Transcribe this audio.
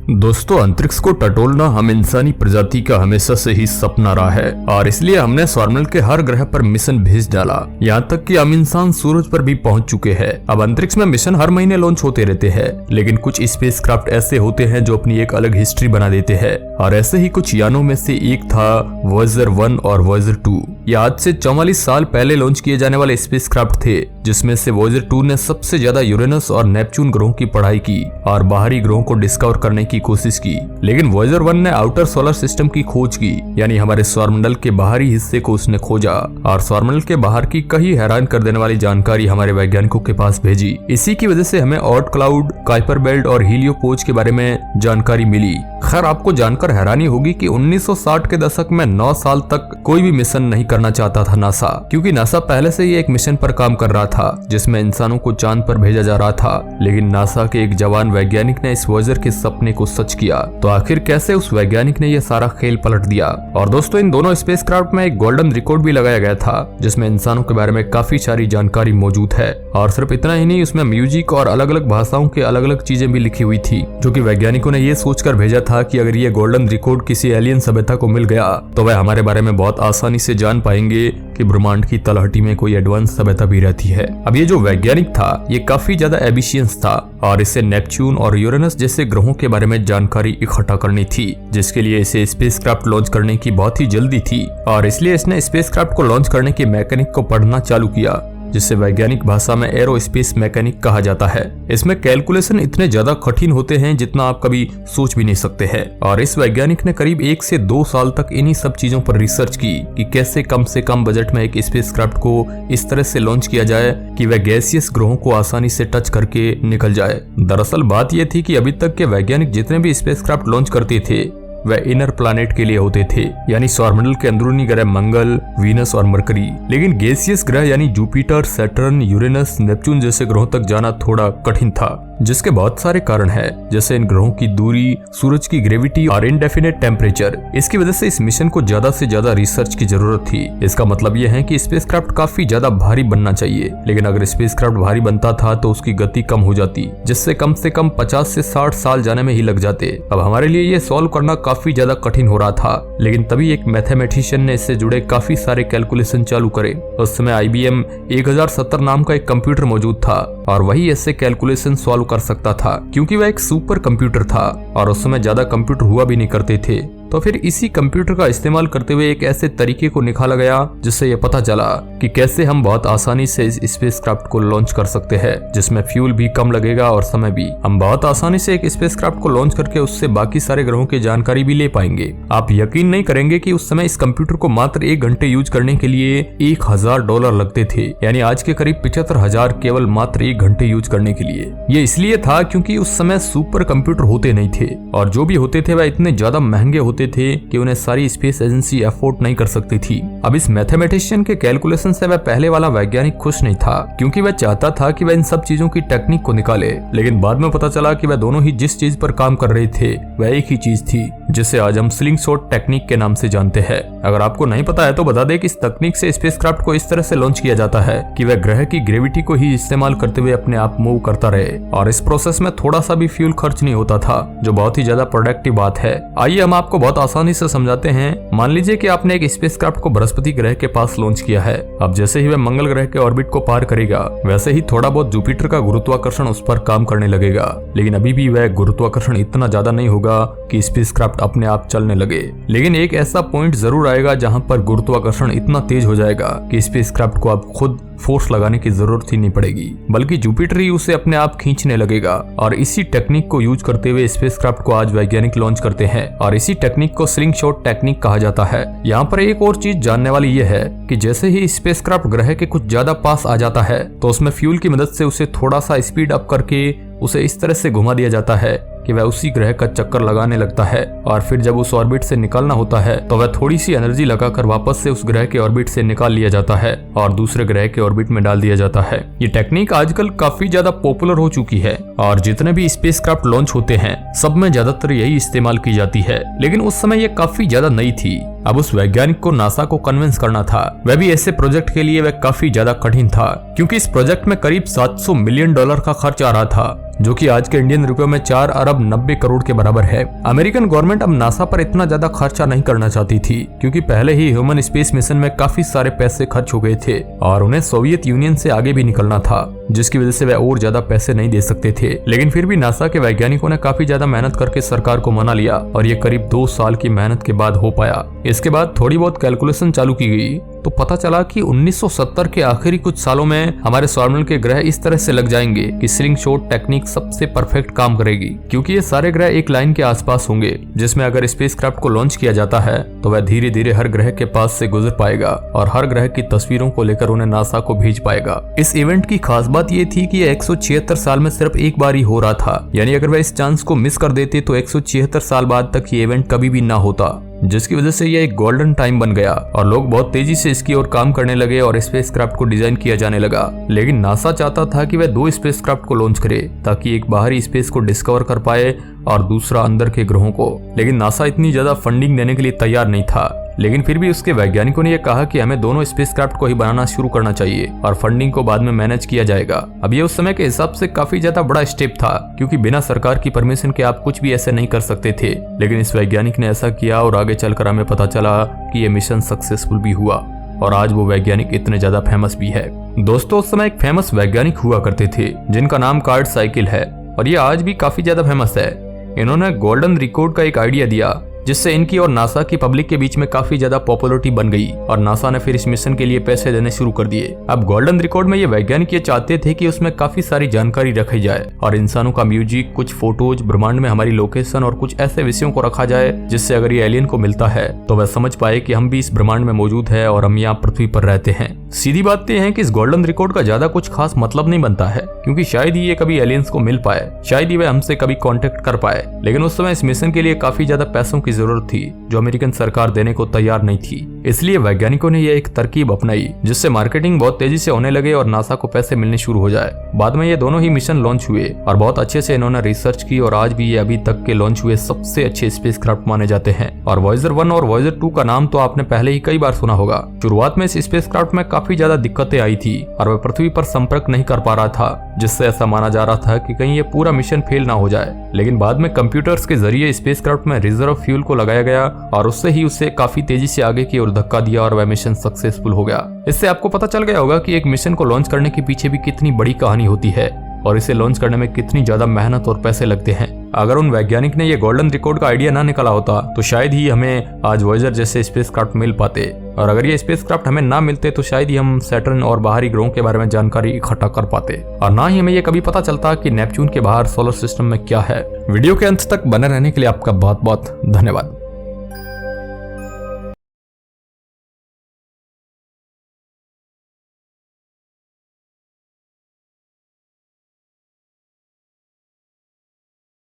दोस्तों, अंतरिक्ष को टटोलना हम इंसानी प्रजाति का हमेशा से ही सपना रहा है और इसलिए हमने सौरमंडल के हर ग्रह पर मिशन भेज डाला। यहाँ तक कि हम इंसान सूरज पर भी पहुंच चुके हैं। अब अंतरिक्ष में मिशन हर महीने लॉन्च होते रहते हैं, लेकिन कुछ स्पेसक्राफ्ट ऐसे होते हैं जो अपनी एक अलग हिस्ट्री बना देते हैं और ऐसे ही कुछ यानों में से एक था वॉयेजर 1 और वॉयेजर 2। ये आज से 44 साल पहले लॉन्च किए जाने वाले स्पेसक्राफ्ट थे, जिसमें से वॉयेजर 2 ने सबसे ज्यादा यूरेनस और नेपच्यून ग्रहों की पढ़ाई की और बाहरी ग्रहों को डिस्कवर करने की कोशिश की। लेकिन वॉयेजर 1 ने आउटर सोलर सिस्टम की खोज की, यानी हमारे सौरमंडल के बाहरी हिस्से को उसने खोजा और सौरमंडल के बाहर की कई हैरान कर देने वाली जानकारी हमारे वैज्ञानिकों के पास भेजी। इसी की वजह से हमें ऑर्ट क्लाउड, काइपर बेल्ट और हीलियोपोज के बारे में जानकारी मिली। खैर, आपको जानकर हैरानी होगी कि 1960 के दशक में 9 साल तक कोई भी मिशन नहीं करना चाहता था नासा, क्योंकि नासा पहले से ही एक मिशन पर काम कर रहा था जिसमें इंसानों को चांद पर भेजा जा रहा था। लेकिन नासा के एक जवान वैज्ञानिक ने इस वॉयेजर के सपने को सच किया। तो आखिर कैसे उस वैज्ञानिक ने यह सारा खेल पलट दिया? और दोस्तों, इन दोनों स्पेसक्राफ्ट में एक गोल्डन रिकॉर्ड भी लगाया गया था, जिसमें इंसानों के बारे में काफी सारी जानकारी मौजूद है। और सिर्फ इतना ही नहीं, उसमें म्यूजिक और अलग अलग भाषाओं के अलग अलग चीजें भी लिखी हुई थी, जो कि वैज्ञानिकों ने ये सोचकर भेजा था कि अगर ये गोल्डन रिकॉर्ड किसी एलियन सभ्यता को मिल गया तो वह हमारे बारे में बहुत आसानी से जान पाएंगे कि ब्रह्मांड की तलहटी में कोई एडवांस सभ्यता भी रहती है। अब ये जो वैज्ञानिक था, ये काफी ज्यादा एम्बिशियस था और इसे नेपच्यून और यूरेनस जैसे ग्रहों के बारे में जानकारी इकट्ठा करनी थी, जिसके लिए इसे स्पेसक्राफ्ट लॉन्च करने की बहुत ही जल्दी थी। और इसलिए इसने स्पेसक्राफ्ट को लॉन्च करने की मैकेनिक को पढ़ना चालू किया, जिसे वैज्ञानिक भाषा में एरोस्पेस मैकेनिक कहा जाता है। इसमें कैलकुलेशन इतने ज्यादा कठिन होते हैं जितना आप कभी सोच भी नहीं सकते हैं। और इस वैज्ञानिक ने करीब 1 से 2 साल तक इन्हीं सब चीजों पर रिसर्च की कि कैसे कम से कम बजट में एक स्पेसक्राफ्ट को इस तरह से लॉन्च किया जाए कि वह गैसियस ग्रहों को आसानी से टच करके निकल जाए। दरअसल बात यह थी कि अभी तक के वैज्ञानिक जितने भी स्पेसक्राफ्ट लॉन्च करते थे वह इनर प्लैनेट के लिए होते थे, यानी सौरमंडल के अंदरूनी ग्रह मंगल, वीनस और मरकरी। लेकिन गैसियस ग्रह यानी जुपिटर, सैटर्न, यूरेनस, नेपच्यून जैसे ग्रहों तक जाना थोड़ा कठिन था, जिसके बहुत सारे कारण हैं, जैसे इन ग्रहों की दूरी, सूरज की ग्रेविटी और इनडेफिनेट टेम्परेचर। इसकी वजह से इस मिशन को ज्यादा से ज्यादा रिसर्च की जरूरत थी। इसका मतलब यह है कि स्पेसक्राफ्ट काफी ज्यादा भारी बनना चाहिए, लेकिन अगर स्पेसक्राफ्ट भारी बनता था तो उसकी गति कम हो जाती, जिससे कम से कम 50 से 60 साल जाने में ही लग जाते। अब हमारे लिए ये सॉल्व करना काफी ज्यादा कठिन हो रहा था, लेकिन तभी एक मैथमेटिशियन ने इससे जुड़े काफी सारे कैलकुलेशन चालू करे। उस समय IBM 1070 नाम का एक कंप्यूटर मौजूद था और वही ऐसे कैलकुलेशन सॉल्व कर सकता था, क्योंकि वह एक सुपर कंप्यूटर था और उस समय ज्यादा कंप्यूटर हुआ भी नहीं करते थे। तो फिर इसी कंप्यूटर का इस्तेमाल करते हुए एक ऐसे तरीके को निकाला गया जिससे ये पता चला कि कैसे हम बहुत आसानी से इस स्पेसक्राफ्ट को लॉन्च कर सकते हैं, जिसमें फ्यूल भी कम लगेगा और समय भी। हम बहुत आसानी से एक स्पेसक्राफ्ट को लॉन्च करके उससे बाकी सारे ग्रहों की जानकारी भी ले पाएंगे। आप यकीन नहीं करेंगे कि उस समय इस कंप्यूटर को मात्र 1 घंटे यूज करने के लिए $1000 लगते थे, यानी आज के करीब 75,000 केवल मात्र 1 घंटे यूज करने के लिए। ये इसलिए था क्योंकि उस समय सुपर कंप्यूटर होते नहीं थे और जो भी होते थे वह इतने ज्यादा महंगे होते थे कि उन्हें सारी स्पेस एजेंसी अफोर्ड नहीं कर सकती थी। अब इस मैथमेटिशियन के कैलकुलेशन से वह पहले वाला वैज्ञानिक खुश नहीं था, क्योंकि वह चाहता था कि वह इन सब चीजों की टेक्निक को निकाले। लेकिन बाद में पता चला कि वह दोनों ही जिस चीज पर काम कर रहे थे वह एक ही चीज थी, जिसे आज हम स्लिंग शॉट टेक्निक के नाम से जानते हैं। अगर आपको नहीं पता है तो बता दें कि इस तकनीक से स्पेसक्राफ्ट को इस तरह से लॉन्च किया जाता है कि वह ग्रह की ग्रेविटी को ही इस्तेमाल करते हुए अपने आप मूव करता रहे और इस प्रोसेस में थोड़ा सा भी फ्यूल खर्च नहीं होता था, जो बहुत ही ज्यादा प्रोडक्टिव बात है। आइए हम आपको बहुत आसानी से समझाते हैं। मान लीजिए कि आपने एक स्पेसक्राफ्ट को बृहस्पति ग्रह के पास लॉन्च किया है। अब जैसे ही वह मंगल ग्रह के ऑर्बिट को पार करेगा, वैसे ही थोड़ा बहुत जुपिटर का गुरुत्वाकर्षण उस पर काम करने लगेगा, लेकिन अभी भी वह गुरुत्वाकर्षण इतना ज्यादा नहीं होगा कि स्पेसक्राफ्ट अपने आप चलने लगे। लेकिन एक ऐसा पॉइंट जरूर आएगा जहां पर गुरुत्वाकर्षण इतना तेज हो जाएगा कि स्पेसक्राफ्ट को आप खुद फोर्स लगाने की जरूरत ही नहीं पड़ेगी, बल्कि जुपिटर ही उसे अपने आप खींचने लगेगा। और इसी टेक्निक को यूज करते हुए स्पेसक्राफ्ट को आज वैज्ञानिक लॉन्च करते हैं और इसी टेक्निक को स्लिंग शॉट टेक्निक कहा जाता है। यहाँ पर एक और चीज जानने वाली यह है कि जैसे ही स्पेसक्राफ्ट ग्रह के कुछ ज्यादा पास आ जाता है तो उसमें फ्यूल की मदद से उसे थोड़ा सा स्पीड अप करके उसे इस तरह से घुमा दिया जाता है कि वह उसी ग्रह का चक्कर लगाने लगता है और फिर जब उस ऑर्बिट से निकलना होता है तो वह थोड़ी सी एनर्जी लगाकर वापस से उस ग्रह के ऑर्बिट से निकाल लिया जाता है और दूसरे ग्रह के ऑर्बिट में डाल दिया जाता है। ये टेक्निक आजकल काफी ज्यादा पॉपुलर हो चुकी है और जितने भी स्पेसक्राफ्ट लॉन्च होते हैं सब में ज्यादातर यही इस्तेमाल की जाती है, लेकिन उस समय ये काफी ज्यादा नई थी। अब उस वैज्ञानिक को नासा को कन्विंस करना था, वह भी ऐसे प्रोजेक्ट के लिए वह काफी ज्यादा कठिन था, क्योंकि इस प्रोजेक्ट में करीब $700 मिलियन का खर्च आ रहा था। जो कि आज के इंडियन रुपयों में 4 अरब 90 करोड़ के बराबर है। अमेरिकन गवर्नमेंट अब नासा पर इतना ज्यादा खर्चा नहीं करना चाहती थी, क्योंकि पहले ही ह्यूमन स्पेस मिशन में काफी सारे पैसे खर्च हो गए थे और उन्हें सोवियत यूनियन से आगे भी निकलना था, जिसकी वजह से वह और ज्यादा पैसे नहीं दे सकते थे। लेकिन फिर भी नासा के वैज्ञानिकों ने काफी ज्यादा मेहनत करके सरकार को मना लिया और ये करीब 2 साल की मेहनत के बाद हो पाया। इसके बाद थोड़ी बहुत कैलकुलेशन चालू की गई तो पता चला कि 1970 के आखिरी कुछ सालों में हमारे सौरमंडल के ग्रह इस तरह से लग जाएंगे कि स्लिंग शॉट टेक्निक सबसे परफेक्ट काम करेगी, क्योंकि ये सारे ग्रह एक लाइन के आसपास होंगे, जिसमें अगर स्पेसक्राफ्ट को लॉन्च किया जाता है तो वह धीरे धीरे हर ग्रह के पास से गुजर पाएगा और हर ग्रह की तस्वीरों को लेकर उन्हें नासा को भेज पाएगा। इस इवेंट की खास बात ये थी कि यह 176 साल में सिर्फ एक बार ही हो रहा था, यानी अगर वह इस चांस को मिस कर देते तो 176 साल बाद तक ये इवेंट कभी भी ना होता, जिसकी वजह से यह एक गोल्डन टाइम बन गया और लोग बहुत तेजी से इसकी ओर काम करने लगे और स्पेसक्राफ्ट को डिजाइन किया जाने लगा। लेकिन नासा चाहता था कि वह 2 स्पेसक्राफ्ट को लॉन्च करे ताकि एक बाहरी स्पेस को डिस्कवर कर पाए और दूसरा अंदर के ग्रहों को। लेकिन नासा इतनी ज्यादा फंडिंग देने के लिए तैयार नहीं था। लेकिन फिर भी उसके वैज्ञानिकों ने यह कहा कि हमें दोनों स्पेसक्राफ्ट को ही बनाना शुरू करना चाहिए और फंडिंग को बाद में मैनेज किया जाएगा। अब ये उस समय के हिसाब से काफी ज्यादा बड़ा स्टेप था, क्योंकि बिना सरकार की परमिशन के आप कुछ भी ऐसे नहीं कर सकते थे। लेकिन इस वैज्ञानिक ने ऐसा किया और आगे चलकर हमें पता चला कि ये मिशन सक्सेसफुल भी हुआ और आज वो वैज्ञानिक इतने ज्यादा फेमस भी है। दोस्तों, उस समय एक फेमस वैज्ञानिक हुआ करते थे जिनका नाम कार्ड साइकिल है और ये आज भी काफी ज्यादा फेमस है। इन्होंने गोल्डन रिकॉर्ड का एक आइडिया दिया, जिससे इनकी और नासा की पब्लिक के बीच में काफी ज्यादा पॉपुलरिटी बन गई और नासा ने फिर इस मिशन के लिए पैसे देने शुरू कर दिए। अब गोल्डन रिकॉर्ड में ये वैज्ञानिक ये चाहते थे कि उसमें काफी सारी जानकारी रखी जाए और इंसानों का म्यूजिक, कुछ फोटोज, ब्रह्मांड में हमारी लोकेशन और कुछ ऐसे विषयों को रखा जाए जिससे अगर ये एलियन को मिलता है तो वह समझ पाए कि हम भी इस ब्रह्मांड में मौजूद है और हम यहाँ पृथ्वी पर रहते हैं। सीधी बात यह है कि इस गोल्डन रिकॉर्ड का ज्यादा कुछ खास मतलब नहीं बनता है, क्योंकि शायद ही ये कभी एलियंस को मिल पाए, शायद ही वह हमसे कभी कांटेक्ट कर पाए। लेकिन उस समय इस मिशन के लिए काफी ज्यादा पैसों की जरूरत थी जो अमेरिकन सरकार देने को तैयार नहीं थी। इसलिए वैज्ञानिकों ने यह एक तरकीब अपनाई जिससे मार्केटिंग बहुत तेजी से होने लगे और नासा को पैसे मिलने शुरू हो जाए। बाद में ये दोनों ही मिशन लॉन्च हुए और बहुत अच्छे से इन्होंने रिसर्च की और आज भी ये अभी तक के लॉन्च हुए सबसे अच्छे स्पेसक्राफ्ट माने जाते हैं। और वॉयेजर 1 और वॉयेजर 2 का नाम तो आपने पहले ही कई बार सुना होगा। शुरुआत में इस स्पेसक्राफ्ट में काफी ज्यादा दिक्कतें आई थी और वह पृथ्वी पर संपर्क नहीं कर पा रहा था, जिससे ऐसा माना जा रहा था कि कहीं ये पूरा मिशन फेल ना हो जाए। लेकिन बाद में कंप्यूटर्स के जरिए स्पेसक्राफ्ट में रिजर्व फ्यूल को लगाया गया और उससे ही उसे काफी तेजी से आगे की ओर धक्का दिया और वह मिशन सक्सेसफुल हो गया। इससे आपको पता चल गया होगा कि एक मिशन को लॉन्च करने के पीछे भी कितनी बड़ी कहानी होती है और इसे लॉन्च करने में कितनी ज्यादा मेहनत और पैसे लगते हैं। अगर उन वैज्ञानिक ने ये गोल्डन रिकॉर्ड का आइडिया ना निकाला होता तो शायद ही हमें आज वॉयेजर जैसे स्पेसक्राफ्ट मिल पाते, और अगर ये स्पेसक्राफ्ट हमें ना मिलते तो शायद ही हम सैटर्न और बाहरी ग्रहों के बारे में जानकारी इकट्ठा कर पाते, और ना ही हमें ये कभी पता चलता कि नेपच्यून के बाहर सोलर सिस्टम में क्या है। वीडियो के अंत तक बने रहने के लिए आपका बहुत बहुत धन्यवाद।